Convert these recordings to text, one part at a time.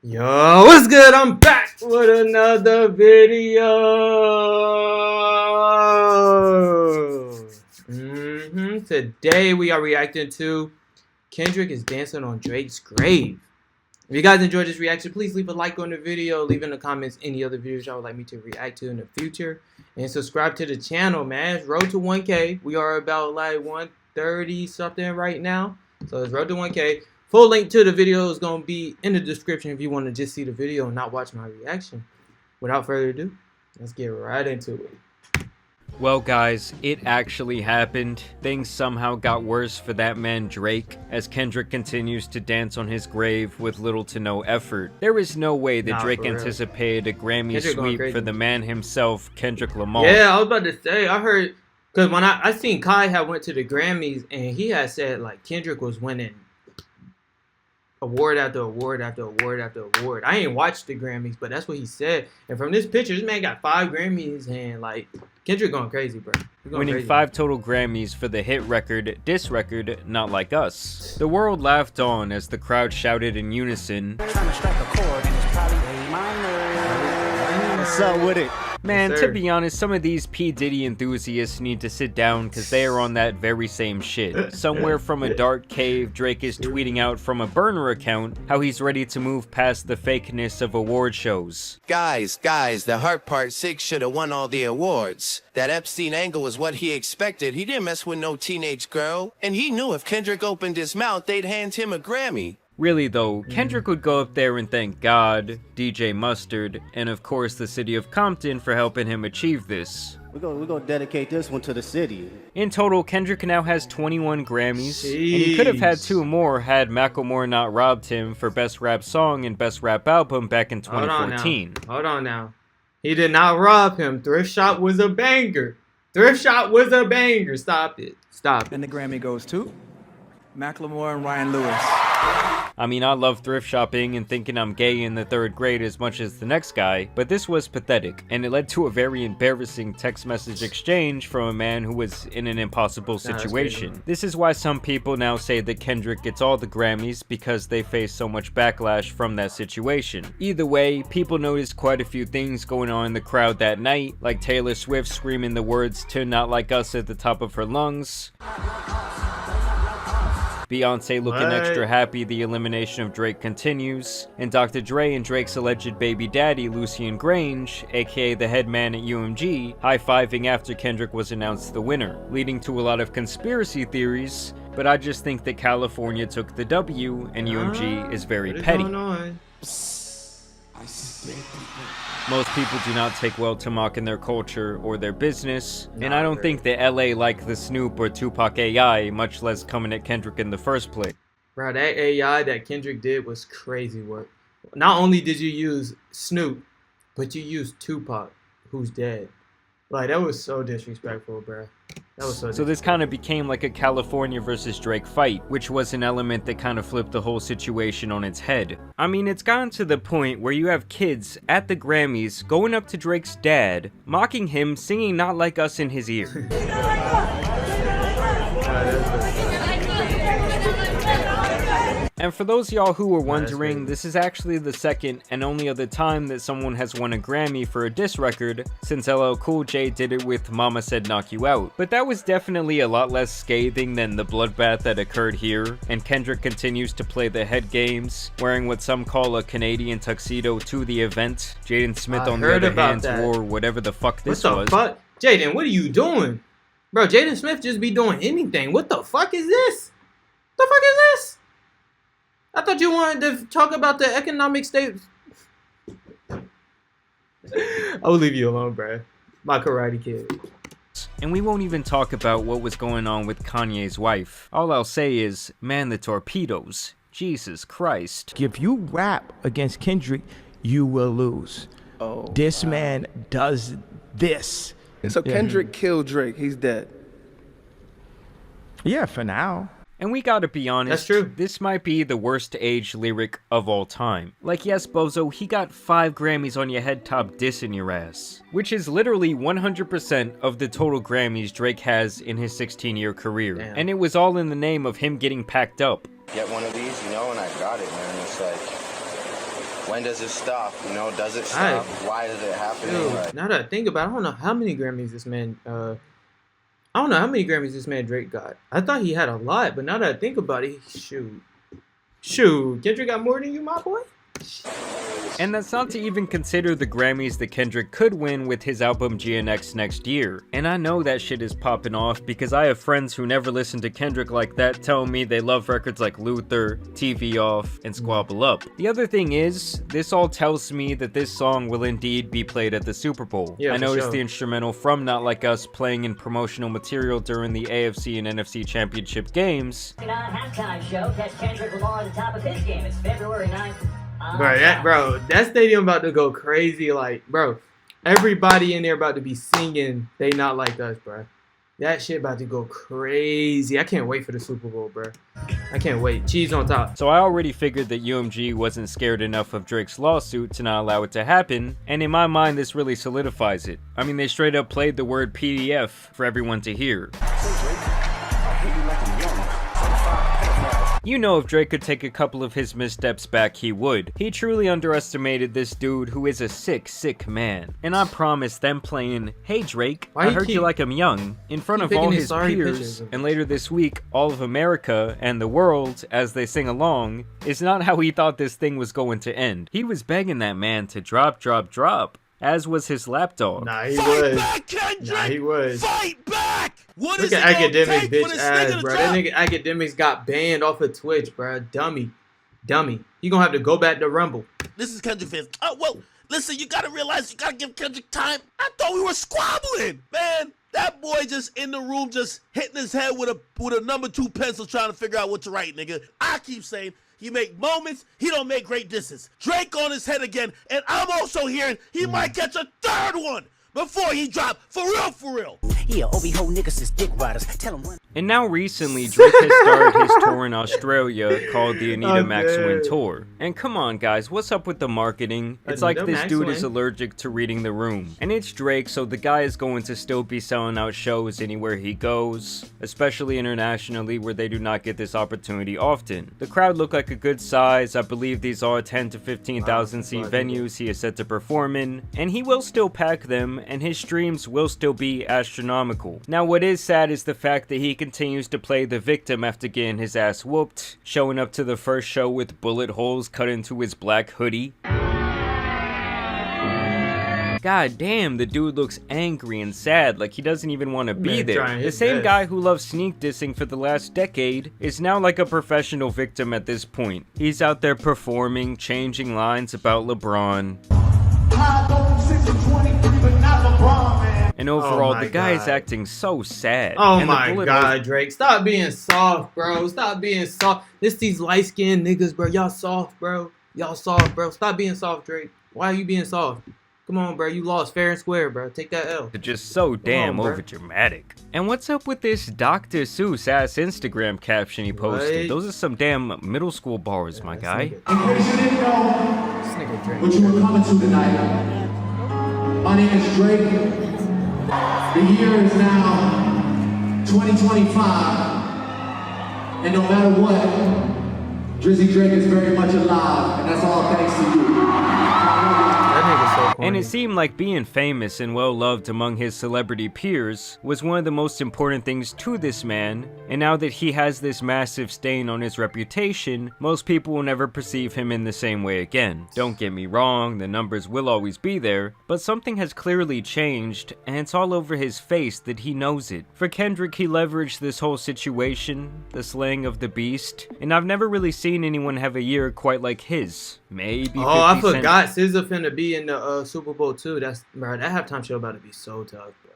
Yo, what's good? I'm back with another video. Today we are reacting to Kendrick is dancing on Drake's grave. If you guys enjoyed this reaction, please leave a like on the video. Leave in the comments any other videos y'all would like me to react to in the future. And subscribe to the channel, man. It's road to 1K. We are about like 130 something right now. So it's road to 1K. Full link to the video is going to be in the description if you want to just see the video and not watch my reaction. Without further ado, let's get right into it. Well guys, it actually happened. Things somehow got worse for that man Drake, as Kendrick continues to dance on his grave with little to no effort. There is no way that Drake anticipated a Grammy sweep for the man himself, Kendrick Lamar. Yeah, I was about to say, I heard, because when I seen Kai had went to the Grammys and he had said like Kendrick was winning award after award after award after award. I ain't watched the Grammys, but that's what he said. And from this picture, this man got 5 Grammys and like Kendrick going crazy, bro. Winning crazy. 5 total Grammys for the hit record, Diss Record, Not Like Us. The world laughed on as the crowd shouted in unison, "Trying to strike a chord and it's probably A minor." What's up with it? Man, to be honest, some of these P. Diddy enthusiasts need to sit down because they are on that very same shit. Somewhere from a dark cave, Drake is tweeting out from a burner account how he's ready to move past the fakeness of award shows. Guys, the Heart Part 6 should have won all the awards. That Epstein angle was what he expected. He didn't mess with no teenage girl. And he knew if Kendrick opened his mouth, they'd hand him a Grammy. Really though, Kendrick would go up there and thank God, DJ Mustard, and of course the city of Compton for helping him achieve this. We're gonna dedicate this one to the city. In total, Kendrick now has 21 Grammys, and he could have had 2 more had Macklemore not robbed him for Best Rap Song and Best Rap Album back in 2014. Hold on now. He did not rob him. Thrift Shop was a banger. Thrift Shop was a banger. Stop it. Stop it. And the Grammy goes to Macklemore and Ryan Lewis. I mean, I love thrift shopping and thinking I'm gay in the 3rd grade as much as the next guy, but this was pathetic, and it led to a very embarrassing text message exchange from a man who was in an impossible situation. This is why some people now say that Kendrick gets all the Grammys because they face so much backlash from that situation. Either way, people noticed quite a few things going on in the crowd that night, like Taylor Swift screaming the words to Not Like Us at the top of her lungs, Beyonce looking extra happy the elimination of Drake continues, and Dr. Dre and Drake's alleged baby daddy Lucian Grange, aka the head man at UMG, high-fiving after Kendrick was announced the winner, leading to a lot of conspiracy theories, but I just think that California took the W and UMG is very petty. Most people do not take well to mocking their culture or their business, and I don't think that LA liked the Snoop or Tupac AI, much less coming at Kendrick in the first place. Bro, that AI that Kendrick did was crazy work. Not only did you use Snoop, but you used Tupac, who's dead. Like, that was so disrespectful, bro. That was so this kind of became like a California versus Drake fight, which was an element that kind of flipped the whole situation on its head. I mean, it's gotten to the point where you have kids at the Grammys going up to Drake's dad, mocking him, singing Not Like Us in his ear. And for those of y'all who were wondering, this is actually the second and only other time that someone has won a Grammy for a diss record, since LL Cool J did it with Mama Said Knock You Out. But that was definitely a lot less scathing than the bloodbath that occurred here, and Kendrick continues to play the head games, wearing what some call a Canadian tuxedo to the event. Jaden Smith on the other hand wore whatever the fuck this was. What the fuck? Jaden, what are you doing? Bro, Jaden Smith just be doing anything. What the fuck is this? What the fuck is this? I thought you wanted to talk about the economic state. I'll leave you alone, bro. My Karate Kid. And we won't even talk about what was going on with Kanye's wife. All I'll say is, man, the torpedoes. Jesus Christ. If you rap against Kendrick, you will lose. This man does this. So Kendrick killed Drake. He's dead. Yeah, for now. And we gotta be honest, that's true. This might be the worst aged lyric of all time. Like, yes, Bozo, he got 5 Grammys on your head top dissing your ass. Which is literally 100% of the total Grammys Drake has in his 16-year career. Damn. And it was all in the name of him getting packed up. Get one of these, you know, and I got it, man. It's like, When does it stop? You know, does it stop? Why is it happening? Dude, Like, now that I think about it, I don't know how many Grammys this man Drake got. I thought he had a lot, but now that I think about it, shoot, Kendrick got more than you, my boy. And that's not to even consider the Grammys that Kendrick could win with his album GNX next year. And I know that shit is popping off because I have friends who never listen to Kendrick like that telling me they love records like Luther, TV Off, and Squabble Up. The other thing is, this all tells me that this song will indeed be played at the Super Bowl. Yeah, I noticed sure. the instrumental from Not Like Us playing in promotional material during the AFC and NFC Championship games. Halftime show, catch Kendrick Lamar at the top of his game. It's February 9th. Bro, that stadium about to go crazy. Like, bro, everybody in there about to be singing They Not Like Us, bro. That shit about to go crazy. I can't wait for the Super Bowl, bro. I can't wait. Cheese on top. So I already figured that UMG wasn't scared enough of Drake's lawsuit to not allow it to happen, and in my mind this really solidifies it. I mean, they straight up played the word PDF for everyone to hear. You know, if Drake could take a couple of his missteps back, he would. He truly underestimated this dude who is a sick, sick man. And I promise them playing, "Hey Drake, I heard you like I'm young," in front of all his peers, and later this week, all of America and the world, as they sing along, is not how he thought this thing was going to end. He was begging that man to drop, as was his lapdog. Nah, he Fight was. back, Kendrick! Nah, he was. Fight back! What Look is at it gonna Academics, take for bitch this ass, nigga to bro. drop? That nigga Academics got banned off of Twitch, bro. Dummy. You gonna have to go back to Rumble. This is Kendrick fans. Oh, well, listen, you gotta realize you gotta give Kendrick time. I thought we were squabbling, man. That boy just in the room just hitting his head with a number 2 pencil trying to figure out what to write, nigga. I keep saying he make moments, he don't make great disses. Drake on his head again, and I'm also hearing he might catch a 3rd one before he drop. For real. Yeah, Obi Ho niggas is dick riders. Tell him one. And now recently, Drake has started his tour in Australia called the Anita Maxwin Tour. And come on guys, what's up with the marketing? It's like this dude is allergic to reading the room. And it's Drake, so the guy is going to still be selling out shows anywhere he goes, especially internationally where they do not get this opportunity often. The crowd look like a good size. I believe these are 10 to 15,000 seat venues he is set to perform in, and he will still pack them, and his streams will still be astronomical. Now what is sad is the fact that he continues to play the victim after getting his ass whooped, showing up to the first show with bullet holes cut into his black hoodie. God damn, the dude looks angry and sad, like he doesn't even want to be there. The same guy who loves sneak dissing for the last decade is now like a professional victim at this point. He's out there performing, changing lines about LeBron. And overall, the guy is acting so sad. Oh my god, Drake. Stop being soft, bro. Stop being soft. This these light-skinned niggas, bro. Y'all soft, bro. Stop being soft, Drake. Why are you being soft? Come on, bro. You lost fair and square, bro. Take that L. They're just so damn overdramatic. And what's up with this Dr. Seuss ass Instagram caption he posted? Those are some damn middle school bars, my guy. In case you didn't know what you were coming to tonight, my name is Drake. The year is now 2025, and no matter what, Drizzy Drake is very much alive, and that's all thanks to you. And it seemed like being famous and well loved among his celebrity peers was one of the most important things to this man, and now that he has this massive stain on his reputation, most people will never perceive him in the same way again. Don't get me wrong, the numbers will always be there, but something has clearly changed, and it's all over his face that he knows it. For Kendrick, he leveraged this whole situation, the slaying of the beast, and I've never really seen anyone have a year quite like his. Maybe 50 I Cent. forgot SZA finna be in the Super Bowl too. That's bro, that halftime show about to be so tough, bro.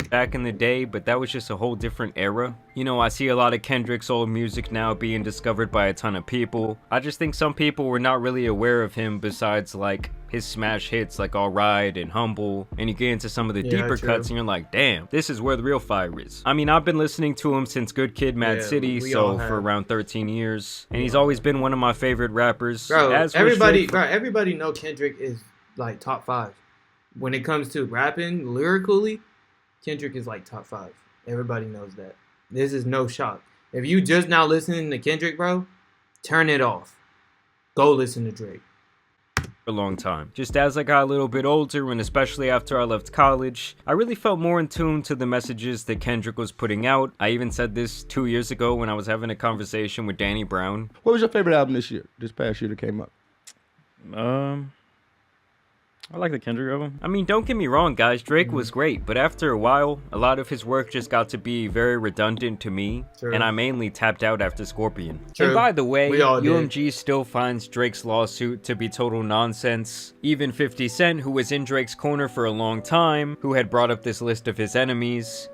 Back in the day, but that was just a whole different era. You know, I see a lot of Kendrick's old music now being discovered by a ton of people. I just think some people were not really aware of him besides like his smash hits like Alright and Humble, and you get into some of the deeper cuts and you're like, damn, this is where the real fire is. I mean, I've been listening to him since Good Kid, Mad City, so for around 13 years, and he's always been one of my favorite rappers. Bro, everybody know Kendrick is like top 5. When it comes to rapping lyrically, Kendrick is like top 5. Everybody knows that. This is no shock. If you just now listening to Kendrick, bro, turn it off. Go listen to Drake. a long time. Just as I got a little bit older, and especially after I left college, I really felt more in tune to the messages that Kendrick was putting out. I even said this 2 years ago when I was having a conversation with Danny Brown. What was your favorite album this past year that came up? I like the Kendrick album. I mean, don't get me wrong, guys, Drake was great, but after a while, a lot of his work just got to be very redundant to me, and I mainly tapped out after Scorpion. True. And by the way, UMG did. still finds Drake's lawsuit to be total nonsense. Even 50 Cent, who was in Drake's corner for a long time, who had brought up this list of his enemies,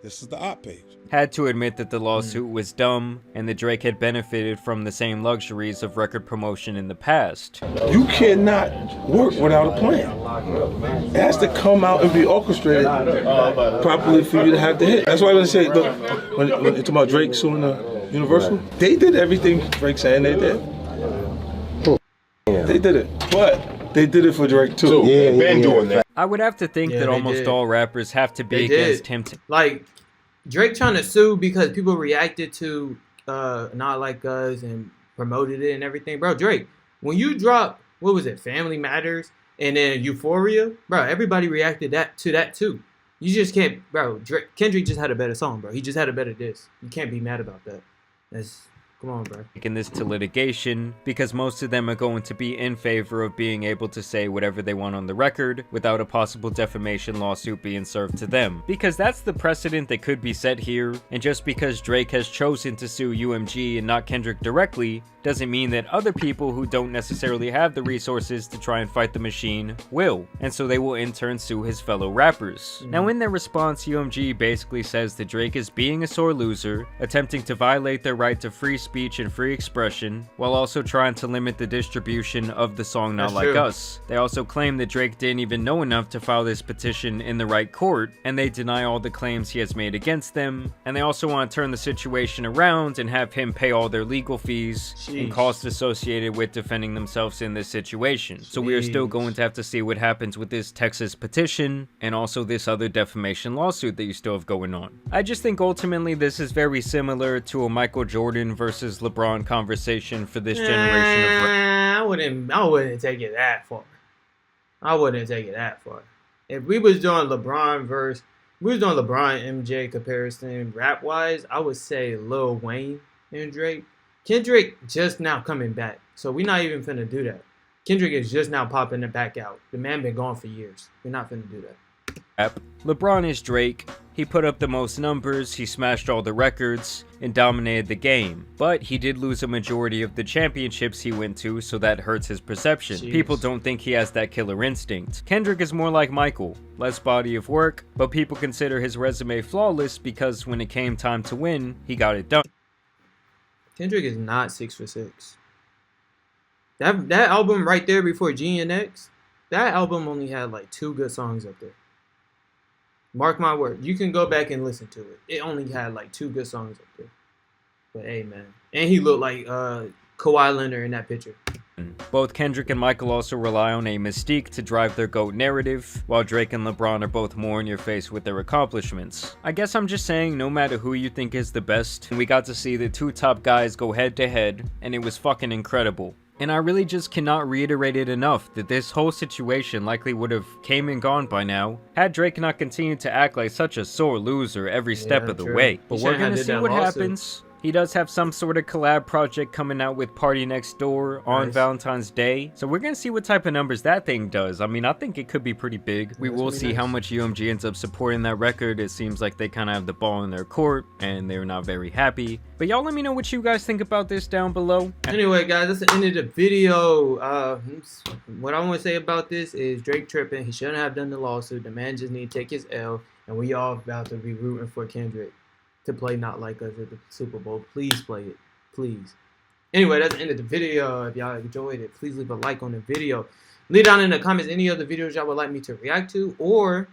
this is the op page, had to admit that the lawsuit was dumb and that Drake had benefited from the same luxuries of record promotion in the past. you cannot work without a plan. It has to come out and be orchestrated properly for you to have the hit. That's why I'm gonna say, look, when you talk about Drake suing Universal, they did everything Drake saying they did. They did it, but they did it for Drake too. Yeah, been doing that. I would have to think that almost all rappers have to be against him. Like, Drake trying to sue because people reacted to Not Like Us and promoted it and everything. Bro, Drake, when you drop, what was it, Family Matters and then Euphoria, bro, everybody reacted to that too. You just can't, bro, Kendrick just had a better song, bro. He just had a better diss. You can't be mad about that. Come on, bro. Taking this to litigation because most of them are going to be in favor of being able to say whatever they want on the record without a possible defamation lawsuit being served to them. Because that's the precedent that could be set here, and just because Drake has chosen to sue UMG and not Kendrick directly doesn't mean that other people who don't necessarily have the resources to try and fight the machine will, and so they will in turn sue his fellow rappers. Now in their response, UMG basically says that Drake is being a sore loser, attempting to violate their right to free speech and free expression, while also trying to limit the distribution of the song Not Like Us. They also claim that Drake didn't even know enough to file this petition in the right court, and they deny all the claims he has made against them, and they also want to turn the situation around and have him pay all their legal fees and costs associated with defending themselves in this situation. So we are still going to have to see what happens with this Texas petition and also this other defamation lawsuit that you still have going on. I just think ultimately this is very similar to a Michael Jordan versus LeBron conversation for this generation of I wouldn't take it that far. I wouldn't take it that far. If we was doing LeBron MJ comparison rap wise, I would say Lil Wayne and Drake. Kendrick just now coming back, so we're not even finna do that. Kendrick is just now popping it back out. The man been gone for years. We're not finna do that. LeBron is Drake. He put up the most numbers, he smashed all the records, and dominated the game. But he did lose a majority of the championships he went to, so that hurts his perception. People don't think he has that killer instinct. Kendrick is more like Michael. Less body of work, but people consider his resume flawless because when it came time to win, he got it done. Kendrick is not 6 for 6. That album right there before G and X, that album only had like 2 good songs up there. Mark my word. You can go back and listen to it. It only had like 2 good songs up there. But hey, man. And he looked like Kawhi Leonard in that picture. Both Kendrick and Michael also rely on a mystique to drive their GOAT narrative, while Drake and LeBron are both more in your face with their accomplishments. I guess I'm just saying, no matter who you think is the best, we got to see the 2 top guys go head to head, and it was fucking incredible. And I really just cannot reiterate it enough that this whole situation likely would have came and gone by now, had Drake not continued to act like such a sore loser every step of the way. But we're gonna see what happens. He does have some sort of collab project coming out with Party Next Door on Valentine's Day. So we're going to see what type of numbers that thing does. I mean, I think it could be pretty big. We will see how much UMG ends up supporting that record. It seems like they kind of have the ball in their court and they're not very happy. But y'all let me know what you guys think about this down below. Anyway, guys, that's the end of the video. What I want to say about this is Drake tripping. He shouldn't have done the lawsuit. The man just need to take his L. And we all about to be rooting for Kendrick to play Not Like Us at the Super Bowl. Please play it. Please. Anyway, that's the end of the video. If y'all enjoyed it, please leave a like on the video. Leave down in the comments any other videos y'all would like me to react to or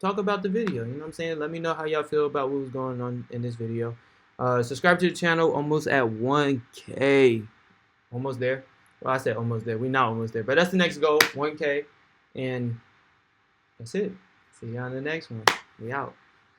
talk about the video. You know what I'm saying? Let me know how y'all feel about what was going on in this video. Subscribe to the channel. Almost at 1K. Almost there. Well, I said almost there. We're not almost there. But that's the next goal. 1K. And that's it. See y'all in the next one. We out.